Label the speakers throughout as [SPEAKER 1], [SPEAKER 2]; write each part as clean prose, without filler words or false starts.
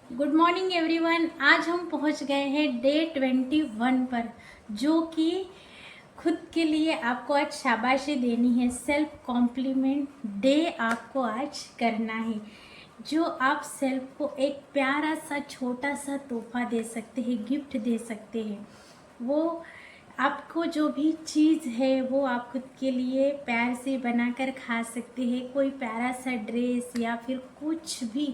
[SPEAKER 1] Good morning everyone. आज हम पहुंच गए हैं डे 21 पर, जो कि खुद के लिए आपको आज शाबाशी देनी है। सेल्फ कॉम्प्लीमेंट डे आपको आज करना है, जो आप सेल्फ को एक प्यारा सा छोटा सा तोहफा दे सकते हैं, गिफ्ट दे सकते हैं। वो आपको जो भी चीज़ है वो आप खुद के लिए प्यार से बनाकर खा सकते हैं। कोई प्यारा सा ड्रेस या फिर कुछ भी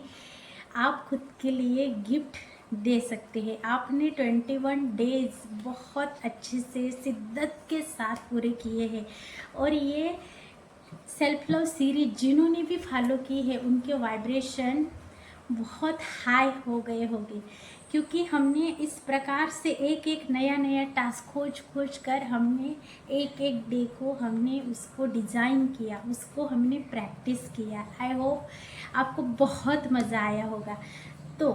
[SPEAKER 1] आप खुद के लिए गिफ्ट दे सकते हैं। आपने 21 डेज बहुत अच्छे से शिद्दत के साथ पूरे किए हैं, और ये सेल्फ लव सीरीज जिन्होंने भी फॉलो की है उनके वाइब्रेशन बहुत हाई हो गए होंगे, क्योंकि हमने इस प्रकार से एक एक नया नया टास्क खोज खोज कर हमने एक एक डे को हमने उसको डिज़ाइन किया, उसको हमने प्रैक्टिस किया। आई होप आपको बहुत मज़ा आया होगा। तो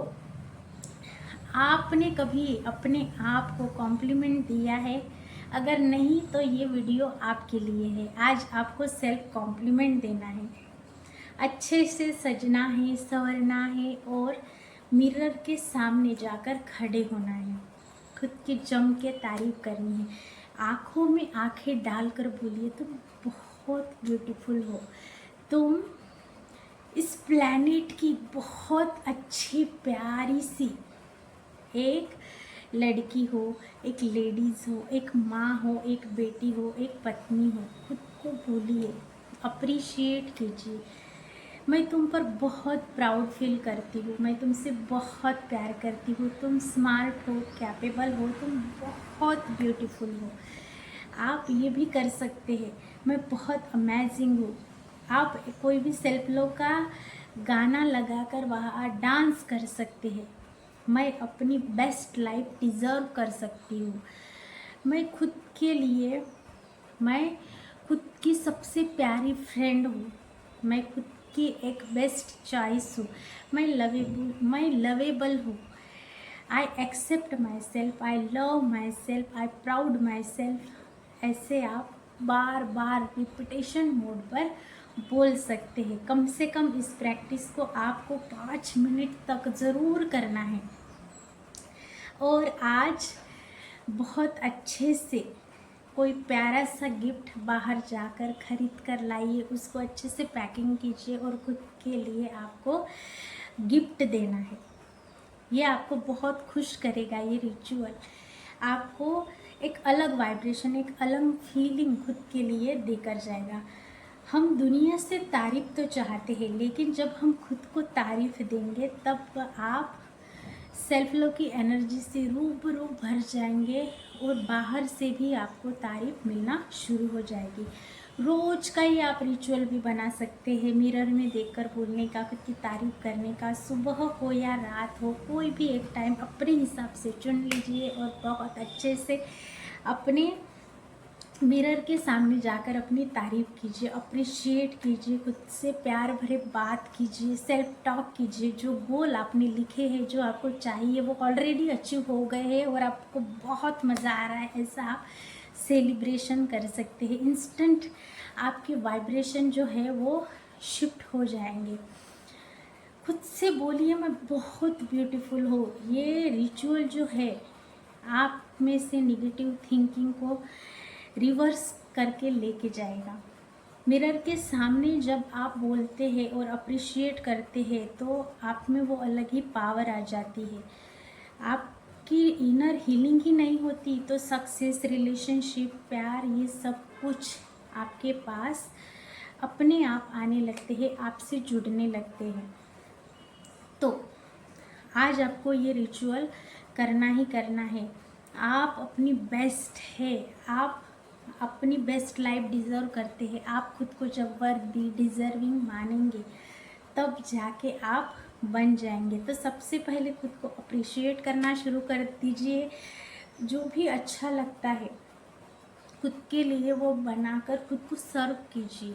[SPEAKER 1] आपने कभी अपने आप को कॉम्प्लीमेंट दिया है? अगर नहीं तो ये वीडियो आपके लिए है। आज आपको सेल्फ कॉम्प्लीमेंट देना है, अच्छे से सजना है, संवरना है, और मिरर के सामने जाकर खड़े होना है। खुद की जम के तारीफ करनी है। आँखों में आंखें डालकर बोलिए, तुम बहुत ब्यूटीफुल हो। तुम इस प्लैनेट की बहुत अच्छी प्यारी सी एक लड़की हो, एक लेडीज़ हो, एक माँ हो, एक बेटी हो, एक पत्नी हो। खुद को बोलिए, अप्रिशिएट कीजिए। मैं तुम पर बहुत प्राउड फील करती हूँ, मैं तुमसे बहुत प्यार करती हूँ। तुम स्मार्ट हो, कैपेबल हो, तुम बहुत ब्यूटीफुल हो। आप ये भी कर सकते हैं, मैं बहुत अमेजिंग हूँ। आप कोई भी सेल्फ लव का गाना लगाकर वहाँ डांस कर सकते हैं। मैं अपनी बेस्ट लाइफ डिज़र्व कर सकती हूँ। मैं खुद के लिए, मैं खुद की सबसे प्यारी फ्रेंड हूँ। मैं खुद की एक बेस्ट चॉइस हूँ। मैं लवेबल हूँ। I accept myself, I love myself, I proud myself. ऐसे आप बार बार रिपीटेशन मोड पर बोल सकते हैं। कम से कम इस प्रैक्टिस को आपको 5 मिनट तक ज़रूर करना है। और आज बहुत अच्छे से कोई प्यारा सा गिफ्ट बाहर जाकर खरीद कर लाइए, उसको अच्छे से पैकिंग कीजिए और खुद के लिए आपको गिफ्ट देना है। ये आपको बहुत खुश करेगा। ये रिचुअल आपको एक अलग वाइब्रेशन, एक अलग फीलिंग खुद के लिए देकर जाएगा। हम दुनिया से तारीफ तो चाहते हैं, लेकिन जब हम खुद को तारीफ देंगे तब आप सेल्फ लव की एनर्जी से रूबरू भर जाएंगे, और बाहर से भी आपको तारीफ मिलना शुरू हो जाएगी। रोज का ही आप रिचुअल भी बना सकते हैं, मिरर में देखकर बोलने का, खुद की तारीफ करने का। सुबह हो या रात हो, कोई भी एक टाइम अपने हिसाब से चुन लीजिए और बहुत अच्छे से अपने मिरर के सामने जाकर अपनी तारीफ कीजिए, अप्रिशिएट कीजिए, खुद से प्यार भरे बात कीजिए, सेल्फ टॉक कीजिए। जो गोल आपने लिखे हैं, जो आपको चाहिए, वो ऑलरेडी अचीव हो गए हैं और आपको बहुत मज़ा आ रहा है, ऐसा आप सेलिब्रेशन कर सकते हैं। इंस्टेंट आपके वाइब्रेशन जो है वो शिफ्ट हो जाएंगे। खुद से बोलिए, मैं बहुत ब्यूटीफुल हूँ। ये रिचुअल जो है आप में से निगेटिव थिंकिंग को रिवर्स करके लेके जाएगा। मिरर के सामने जब आप बोलते हैं और अप्रिशिएट करते हैं, तो आप में वो अलग ही पावर आ जाती है। आपकी इनर हीलिंग ही नहीं होती तो सक्सेस, रिलेशनशिप, प्यार, ये सब कुछ आपके पास अपने आप आने लगते हैं, आपसे जुड़ने लगते हैं। तो आज आपको ये रिचुअल करना ही करना है। आप अपनी बेस्ट है, आप अपनी बेस्ट लाइफ डिज़र्व करते हैं। आप खुद को जब वर्दी, डिज़र्विंग मानेंगे, तब जाके आप बन जाएंगे। तो सबसे पहले खुद को अप्रिशिएट करना शुरू कर दीजिए। जो भी अच्छा लगता है खुद के लिए वो बनाकर खुद को सर्व कीजिए।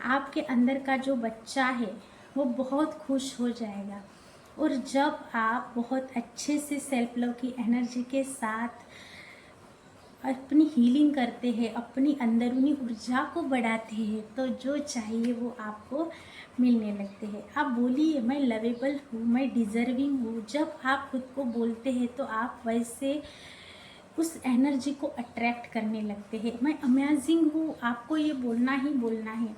[SPEAKER 1] आपके अंदर का जो बच्चा है वो बहुत खुश हो जाएगा। और जब आप बहुत अच्छे से सेल्फ लव की एनर्जी के साथ अपनी हीलिंग करते हैं, अपनी अंदरूनी ऊर्जा को बढ़ाते हैं, तो जो चाहिए वो आपको मिलने लगते हैं। आप बोलिए मैं लवेबल हूँ, मैं डिज़र्विंग हूँ। जब आप खुद को बोलते हैं तो आप वैसे उस एनर्जी को अट्रैक्ट करने लगते हैं। मैं अमेजिंग हूँ, आपको ये बोलना ही बोलना है।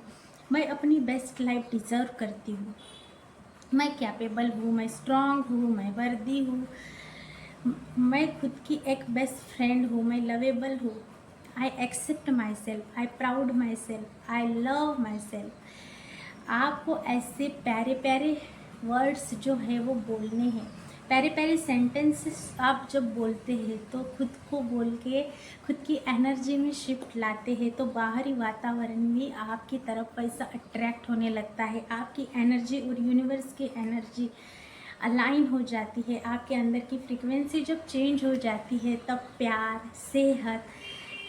[SPEAKER 1] मैं अपनी बेस्ट लाइफ डिज़र्व करती हूँ, मैं कैपेबल हूँ, मैं स्ट्रांग हूँ, मैं वर्दी हूँ, मैं खुद की एक बेस्ट फ्रेंड हूँ, मैं लवेबल हूँ। I accept myself, I proud myself, I love myself. आपको ऐसे प्यारे प्यारे वर्ड्स जो है वो बोलने हैं। प्यारे प्यारे सेंटेंसेस आप जब बोलते हैं तो खुद को बोल के खुद की एनर्जी में शिफ्ट लाते हैं, तो बाहरी वातावरण भी आपकी तरफ वैसा अट्रैक्ट होने लगता है। आपकी एनर्जी और यूनिवर्स की एनर्जी अलाइन हो जाती है। आपके अंदर की फ्रीक्वेंसी जब चेंज हो जाती है तब प्यार, सेहत,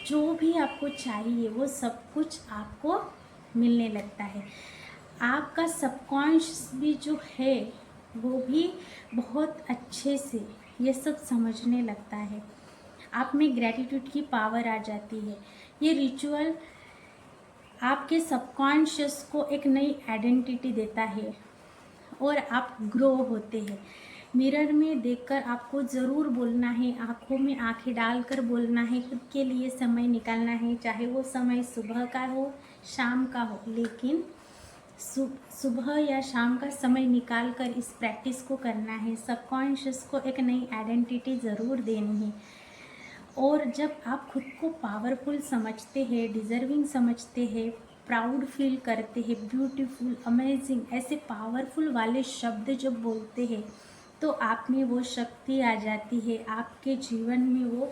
[SPEAKER 1] जो भी आपको चाहिए वो सब कुछ आपको मिलने लगता है। आपका सबकॉन्शियस भी जो है वो भी बहुत अच्छे से ये सब समझने लगता है। आप में ग्रैटिट्यूड की पावर आ जाती है। ये रिचुअल आपके सबकॉन्शियस को एक नई आइडेंटिटी देता है और आप ग्रो होते हैं। मिरर में देखकर आपको ज़रूर बोलना है, आँखों में आँखें डालकर बोलना है, खुद के लिए समय निकालना है, चाहे वो समय सुबह का हो, शाम का हो, लेकिन सुबह या शाम का समय निकाल कर इस प्रैक्टिस को करना है। सबकॉन्शियस को एक नई आइडेंटिटी ज़रूर देनी है। और जब आप खुद को पावरफुल समझते हैं, डिज़र्विंग समझते हैं, प्राउड फील करते हैं, ब्यूटीफुल, अमेजिंग, ऐसे पावरफुल वाले शब्द जब बोलते हैं तो आप में वो शक्ति आ जाती है, आपके जीवन में वो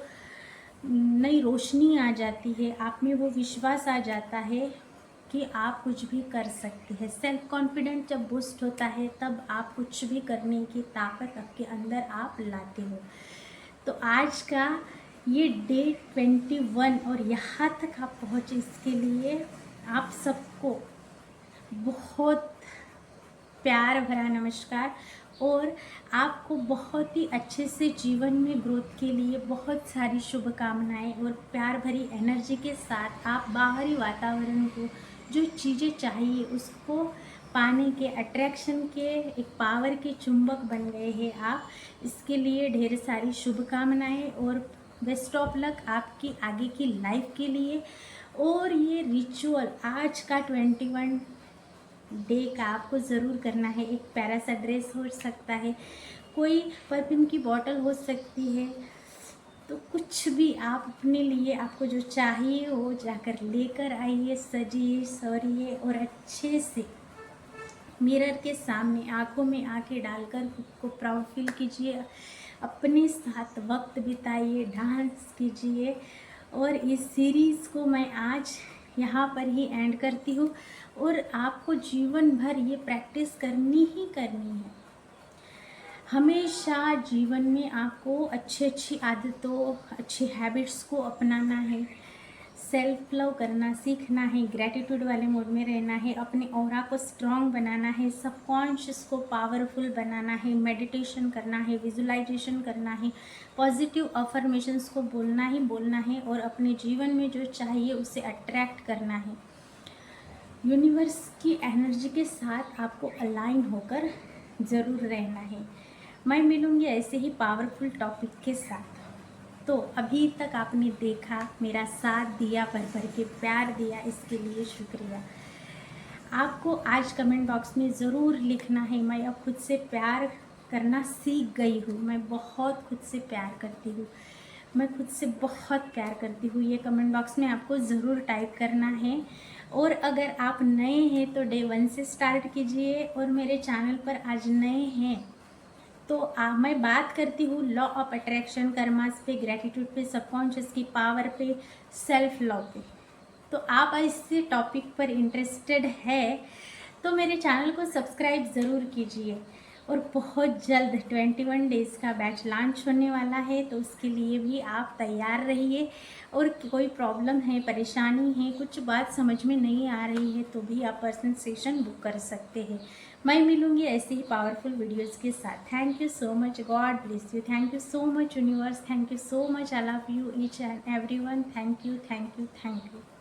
[SPEAKER 1] नई रोशनी आ जाती है, आप में वो विश्वास आ जाता है कि आप कुछ भी कर सकते हैं। सेल्फ कॉन्फिडेंट जब बूस्ट होता है तब आप कुछ भी करने की ताकत आपके अंदर आप लाते हो। तो आज का ये डे 21 और यहाँ तक आप पहुँचे, इसके लिए आप सबको बहुत प्यार भरा नमस्कार। और आपको बहुत ही अच्छे से जीवन में ग्रोथ के लिए बहुत सारी शुभकामनाएं और प्यार भरी एनर्जी के साथ आप बाहरी वातावरण को जो चीज़ें चाहिए उसको पाने के, अट्रैक्शन के एक पावर के चुंबक बन गए हैं आप। इसके लिए ढेर सारी शुभकामनाएं और बेस्ट ऑफ लक आपकी आगे की लाइफ के लिए। और ये रिचुअल आज का 21 डे का आपको ज़रूर करना है। एक प्यारा सा ड्रेस हो सकता है, कोई परफ्यूम की बॉटल हो सकती है, तो कुछ भी आप अपने लिए आपको जो चाहिए वो जाकर लेकर आइए, सजिए सवरिए और अच्छे से मिरर के सामने आंखों में आंखें डालकर खुद को प्राउड फील कीजिए, अपने साथ वक्त बिताइए, डांस कीजिए। और इस सीरीज़ को मैं आज यहाँ पर ही एंड करती हूँ और आपको जीवन भर ये प्रैक्टिस करनी ही करनी है। हमेशा जीवन में आपको अच्छी आदतों, अच्छी हैबिट्स को अपनाना है, सेल्फ लव करना सीखना है, ग्रैटिट्यूड वाले मोड में रहना है, अपने ऑरा को स्ट्रॉन्ग बनाना है, सबकॉन्शियस को पावरफुल बनाना है, मेडिटेशन करना है, विजुलाइजेशन करना है, पॉजिटिव अफर्मेशंस को बोलना ही बोलना है और अपने जीवन में जो चाहिए उसे अट्रैक्ट करना है। यूनिवर्स की एनर्जी के साथ आपको अलाइन होकर ज़रूर रहना है। मैं मिलूँगी ऐसे ही पावरफुल टॉपिक के साथ। तो अभी तक आपने देखा, मेरा साथ दिया, भर के प्यार दिया, इसके लिए शुक्रिया। आपको आज कमेंट बॉक्स में ज़रूर लिखना है, मैं अब खुद से प्यार करना सीख गई हूँ, मैं बहुत खुद से प्यार करती हूँ, मैं खुद से बहुत प्यार करती हूँ। ये कमेंट बॉक्स में आपको ज़रूर टाइप करना है। और अगर आप नए हैं तो डे 1 से स्टार्ट कीजिए और मेरे चैनल पर आज नए हैं तो मैं बात करती हूँ लॉ ऑफ अट्रैक्शन, कर्मास पे, ग्रैटिट्यूड पे, सबकॉन्शियस की पावर पे, सेल्फ लव पे। तो आप इस टॉपिक पर इंटरेस्टेड है तो मेरे चैनल को सब्सक्राइब ज़रूर कीजिए और बहुत जल्द 21 डेज़ का बैच लॉन्च होने वाला है, तो उसके लिए भी आप तैयार रहिए। और कोई प्रॉब्लम है, परेशानी है, कुछ बात समझ में नहीं आ रही है, तो भी आप पर्सनल सेशन बुक कर सकते हैं। मैं मिलूँगी ऐसे ही पावरफुल वीडियोज़ के साथ। Thank you so much, God bless you, thank you so much universe, thank you so much, I love you each and everyone, thank you, thank you, thank you.